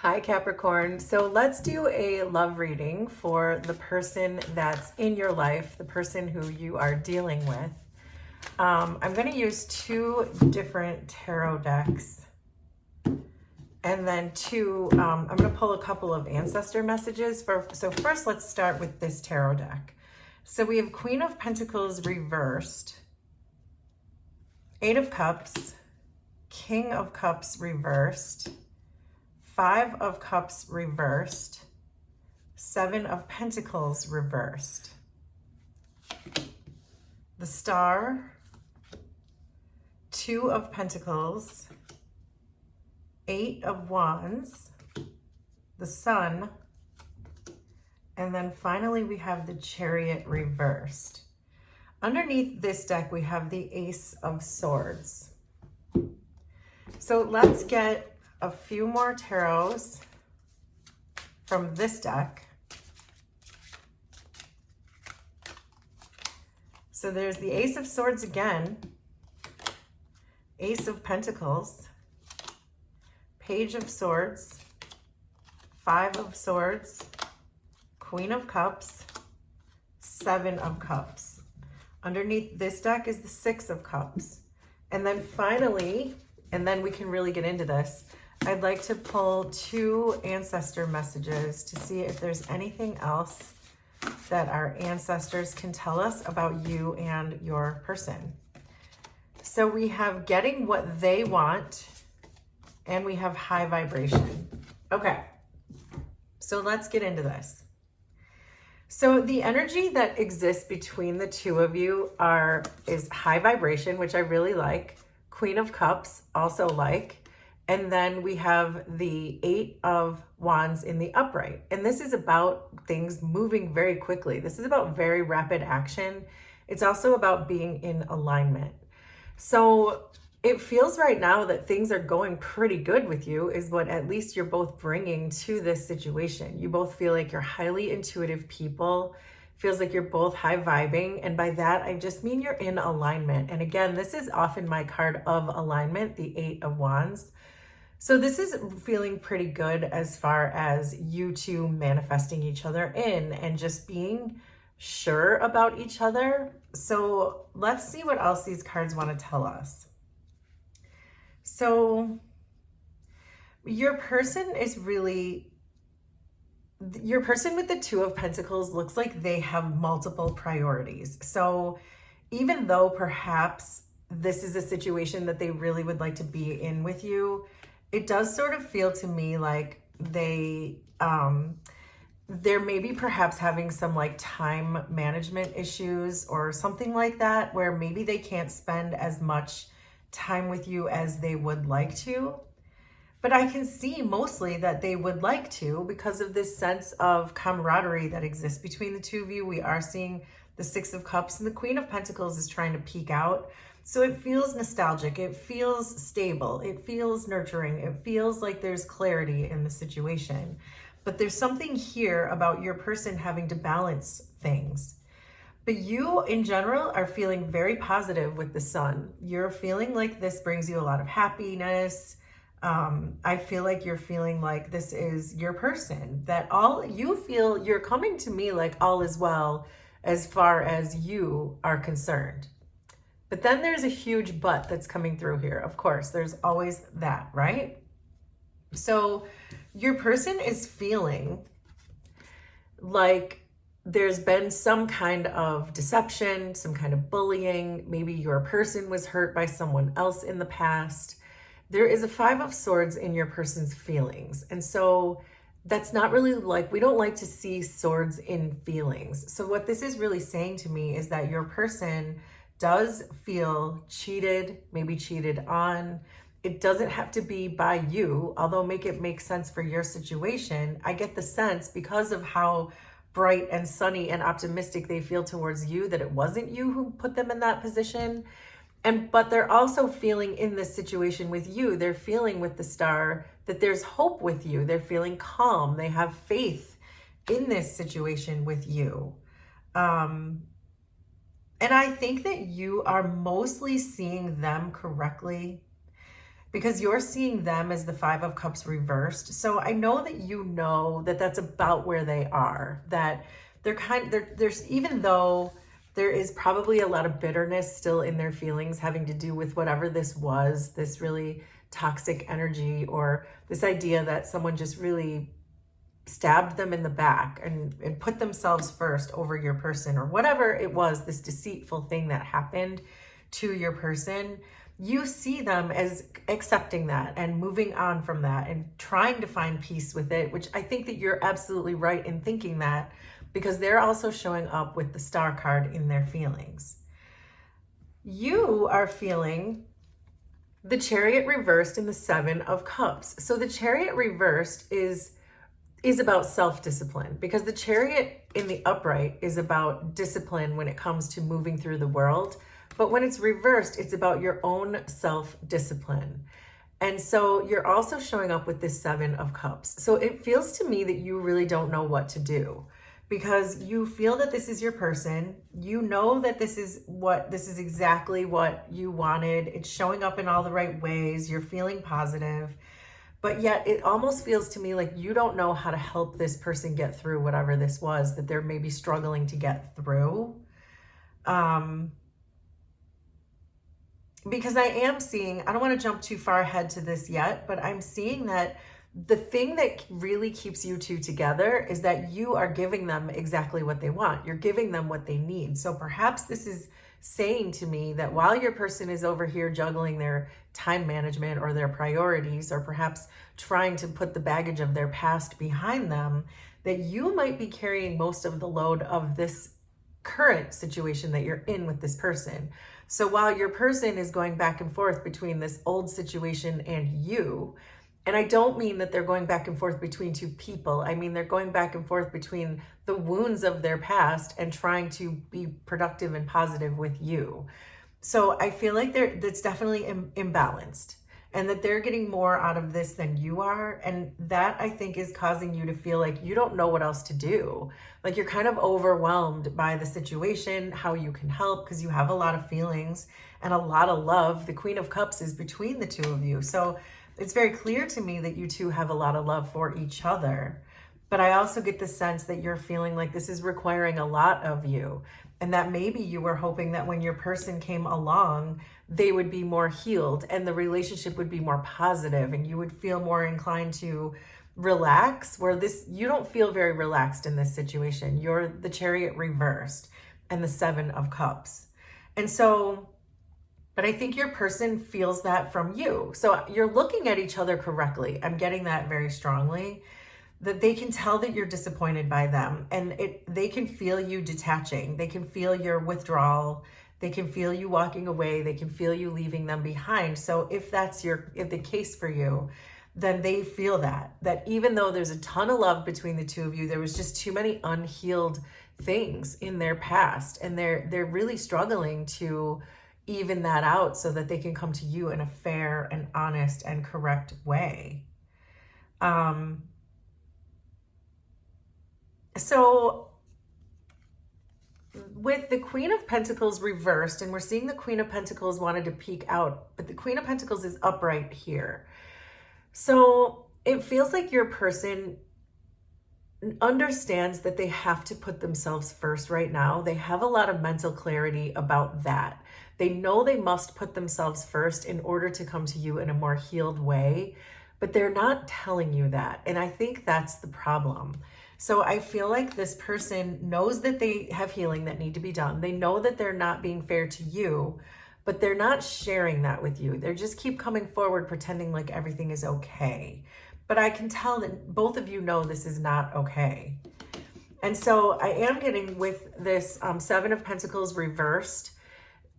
Hi, Capricorn. So let's do a love reading for the person that's in your life, the person who you are dealing with. I'm going to use two different tarot decks. And then I'm going to pull a couple of ancestor messages. So first, let's start with this tarot deck. So we have Queen of Pentacles reversed, Eight of Cups, King of Cups reversed, Five of Cups reversed, Seven of Pentacles reversed, the Star, Two of Pentacles, Eight of Wands, the Sun, and then finally we have the Chariot reversed. Underneath this deck, we have the Ace of Swords. So let's get a few more tarots from this deck. So there's the Ace of Swords again, Ace of Pentacles, Page of Swords, Five of Swords, Queen of Cups, Seven of Cups. Underneath this deck is the Six of Cups. And then finally, and then we can really get into this, I'd like to pull two ancestor messages to see if there's anything else that our ancestors can tell us about you and your person. So we have getting what they want, and we have high vibration. Okay, so let's get into this. So the energy that exists between the two of you is high vibration, which I really like. Queen of Cups, also like. And then we have the Eight of Wands in the upright. And this is about things moving very quickly. This is about very rapid action. It's also about being in alignment. So it feels right now that things are going pretty good with you, is what at least you're both bringing to this situation. You both feel like you're highly intuitive people. Feels like you're both high vibing. And by that, I just mean you're in alignment. And again, this is often my card of alignment, the Eight of Wands. So this is feeling pretty good as far as you two manifesting each other in and just being sure about each other. So let's see what else these cards want to tell us. So your person with the Two of Pentacles looks like they have multiple priorities. So even though perhaps this is a situation that they really would like to be in with you, it does sort of feel to me like they're maybe perhaps having some like time management issues or something like that, where maybe they can't spend as much time with you as they would like to. But I can see mostly that they would like to, because of this sense of camaraderie that exists between the two of you. We are seeing the Six of Cups, and the Queen of Pentacles is trying to peek out. So it feels nostalgic. It feels stable. It feels nurturing. It feels like there's clarity in the situation. But there's something here about your person having to balance things. But you, in general, are feeling very positive with the Sun. You're feeling like this brings you a lot of happiness. I feel like you're feeling like this is your person, that you're coming to me like all is well as far as you are concerned. But then there's a huge but that's coming through here. Of course, there's always that, right? So your person is feeling like there's been some kind of deception, some kind of bullying. Maybe your person was hurt by someone else in the past. There is a Five of Swords in your person's feelings. And so that's not really we don't like to see swords in feelings. So what this is really saying to me is that your person does feel cheated, maybe cheated on. It doesn't have to be by you, although make it make sense for your situation. I get the sense, because of how bright and sunny and optimistic they feel towards you, that it wasn't you who put them in that position. But they're also feeling in this situation with you, they're feeling with the Star that there's hope with you. They're feeling calm. They have faith in this situation with you. And I think that you are mostly seeing them correctly, because you're seeing them as the Five of Cups reversed. So I know that you know that that's about where they are, that there's, even though there is probably a lot of bitterness still in their feelings having to do with whatever this was, this really toxic energy, or this idea that someone just really stabbed them in the back and put themselves first over your person, or whatever it was, this deceitful thing that happened to your person. You see them as accepting that and moving on from that and trying to find peace with it, which I think that you're absolutely right in thinking that, because they're also showing up with the Star card in their feelings. You are feeling the Chariot reversed and the Seven of Cups. So the Chariot reversed is about self-discipline, because the Chariot in the upright is about discipline when it comes to moving through the world. But when it's reversed, it's about your own self-discipline. And so you're also showing up with this Seven of Cups. So it feels to me that you really don't know what to do, because you feel that this is your person. You know that this is exactly what you wanted. It's showing up in all the right ways. You're feeling positive, but yet it almost feels to me like you don't know how to help this person get through whatever this was that they're maybe struggling to get through. Because I am seeing, I don't want to jump too far ahead to this yet, but I'm seeing that the thing that really keeps you two together is that you are giving them exactly what they want. You're giving them what they need. So perhaps this is saying to me that while your person is over here juggling their time management or their priorities, or perhaps trying to put the baggage of their past behind them, that you might be carrying most of the load of this current situation that you're in with this person. So while your person is going back and forth between this old situation and you, and I don't mean that they're going back and forth between two people. I mean, they're going back and forth between the wounds of their past and trying to be productive and positive with you. So I feel like that's definitely imbalanced, and that they're getting more out of this than you are. And that, I think, is causing you to feel like you don't know what else to do. Like you're kind of overwhelmed by the situation, how you can help, because you have a lot of feelings and a lot of love. The Queen of Cups is between the two of you. So it's very clear to me that you two have a lot of love for each other. But I also get the sense that you're feeling like this is requiring a lot of you, and that maybe you were hoping that when your person came along, they would be more healed and the relationship would be more positive and you would feel more inclined to relax, where you don't feel very relaxed in this situation. You're the Chariot reversed and the Seven of Cups. And so, but I think your person feels that from you. So you're looking at each other correctly. I'm getting that very strongly, that they can tell that you're disappointed by them, and they can feel you detaching. They can feel your withdrawal. They can feel you walking away. They can feel you leaving them behind. So if that's the case for you, then they feel that even though there's a ton of love between the two of you, there was just too many unhealed things in their past, and they're really struggling to even that out so that they can come to you in a fair and honest and correct way. So with the Queen of Pentacles reversed, and we're seeing the Queen of Pentacles wanted to peek out, but the Queen of Pentacles is upright here. So it feels like your person understands that they have to put themselves first right now. They have a lot of mental clarity about that. They know they must put themselves first in order to come to you in a more healed way, but they're not telling you that. And I think that's the problem. So I feel like this person knows that they have healing that need to be done. They know that they're not being fair to you, but they're not sharing that with you. They just keep coming forward pretending like everything is okay. But I can tell that both of you know this is not okay. And so I am getting with this Seven of Pentacles reversed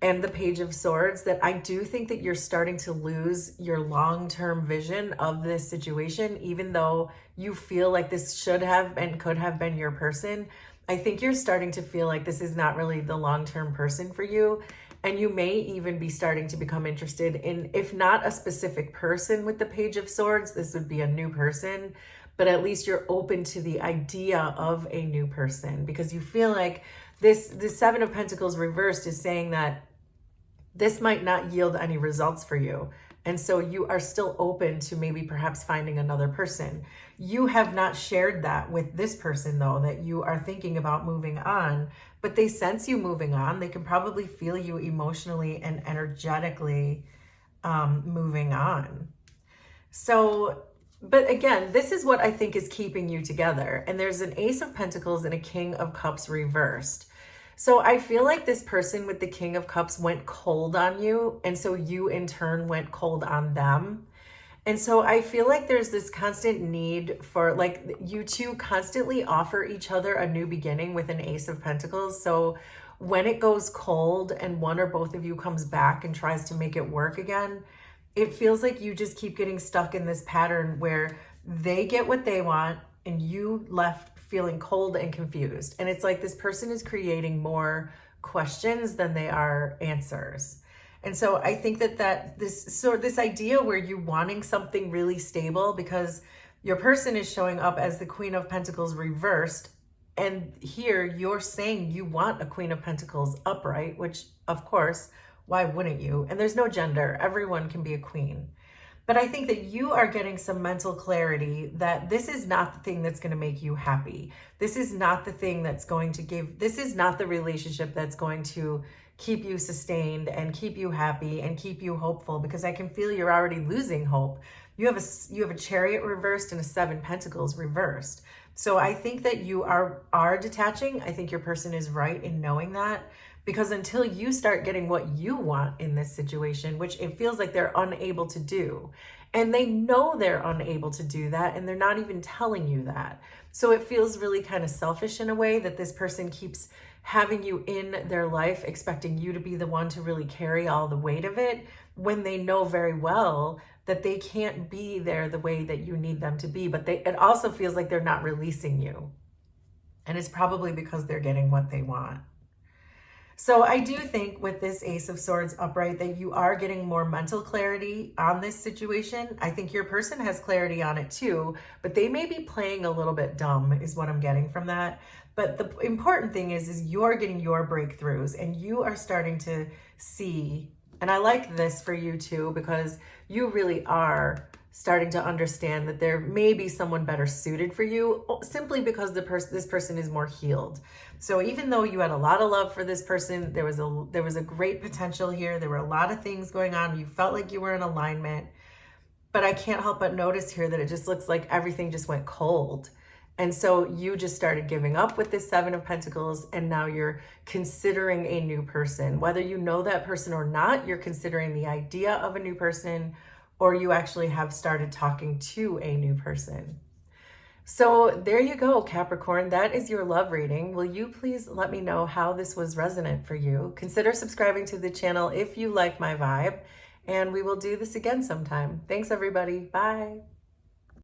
and the Page of Swords that I do think that you're starting to lose your long-term vision of this situation, even though you feel like this should have and could have been your person. I think you're starting to feel like this is not really the long-term person for you. And you may even be starting to become interested in, if not a specific person with the Page of Swords, this would be a new person, but at least you're open to the idea of a new person, because you feel like this Seven of Pentacles reversed is saying that this might not yield any results for you. And so you are still open to maybe perhaps finding another person. You have not shared that with this person, though, that you are thinking about moving on, but they sense you moving on. They can probably feel you emotionally and energetically moving on. So, but again, this is what I think is keeping you together. And there's an Ace of Pentacles and a King of Cups reversed. So I feel like this person with the King of Cups went cold on you. And so you in turn went cold on them. And so I feel like there's this constant need for, like, you two constantly offer each other a new beginning with an Ace of Pentacles. So when it goes cold and one or both of you comes back and tries to make it work again, it feels like you just keep getting stuck in this pattern where they get what they want and you left feeling cold and confused. And it's like this person is creating more questions than they are answers. And so I think that this idea where you wanting something really stable, because your person is showing up as the Queen of Pentacles reversed, and here you're saying you want a Queen of Pentacles upright, which of course, why wouldn't you? And there's no gender, everyone can be a queen. But I think that you are getting some mental clarity that this is not the thing that's going to make you happy. This is not the thing that's going to this is not the relationship that's going to keep you sustained and keep you happy and keep you hopeful, because I can feel you're already losing hope. You have a Chariot reversed and a 7 Pentacles reversed. So I think that you are detaching. I think your person is right in knowing that, because until you start getting what you want in this situation, which it feels like they're unable to do, and they know they're unable to do that, and they're not even telling you that. So it feels really kind of selfish in a way that this person keeps having you in their life, expecting you to be the one to really carry all the weight of it, when they know very well that they can't be there the way that you need them to be. But it also feels like they're not releasing you. And it's probably because they're getting what they want. So I do think with this Ace of Swords upright that you are getting more mental clarity on this situation. I think your person has clarity on it too, but they may be playing a little bit dumb is what I'm getting from that. But the important thing is you're getting your breakthroughs and you are starting to see, and I like this for you too, because you really are starting to understand that there may be someone better suited for you, simply because this person is more healed. So even though you had a lot of love for this person, there was a great potential here. There were a lot of things going on. You felt like you were in alignment, but I can't help but notice here that it just looks like everything just went cold. And so you just started giving up with this 7 of Pentacles, and now you're considering a new person. Whether you know that person or not, you're considering the idea of a new person, or you actually have started talking to a new person. So there you go, Capricorn. That is your love reading. Will you please let me know how this was resonant for you? Consider subscribing to the channel if you like my vibe, and we will do this again sometime. Thanks, everybody. Bye.